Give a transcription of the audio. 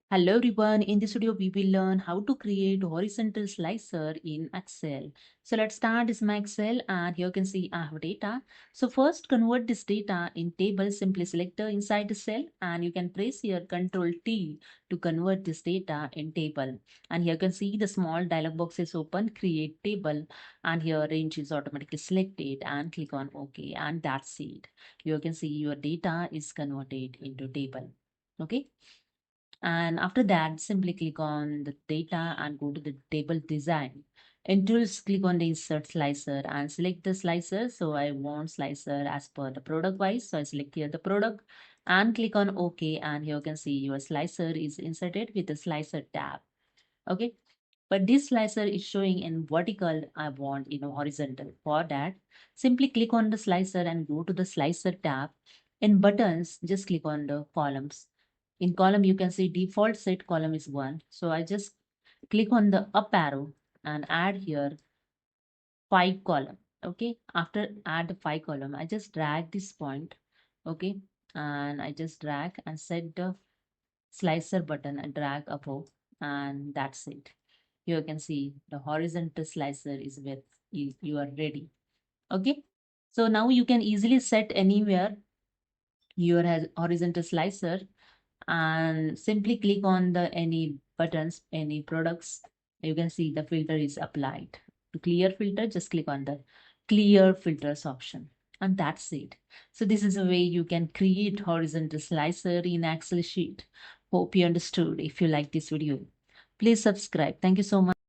Hello everyone, in this video we will learn how to create horizontal slicer in Excel. So let's start this my Excel and here you can see I have data. So first convert this data in table, simply select the inside the cell and you can press here ctrl T to convert this data in table. And here you can see the small dialog box is open, create table, and here range is automatically selected and click on OK, and that's it. You can see your data is converted into table. Okay. And after that, simply click on the data and go to the table design. In tools, click on the insert slicer and select the slicer. So I want slicer as per the product wise. So I select here the product and click on OK. And here you can see your slicer is inserted with the slicer tab. Okay. But this slicer is showing in vertical. I want in horizontal. For that, simply click on the slicer and go to the slicer tab. In buttons, just click on the columns. In column, you can see default set column is 1. So I just click on the up arrow and add here 5 column. Okay. After add the 5 column, I just drag this point. Okay. And I just drag and set the slicer button and drag above, and that's it. Here you can see the horizontal slicer is with you are ready. Okay. So now you can easily set anywhere your horizontal slicer and simply click on the any buttons, any products. You can see the filter is applied. To clear filter, just click on the clear filters option. And that's it. So this is a way you can create horizontal slicer in Excel sheet. Hope you understood. If you like this video, please subscribe. Thank you so much.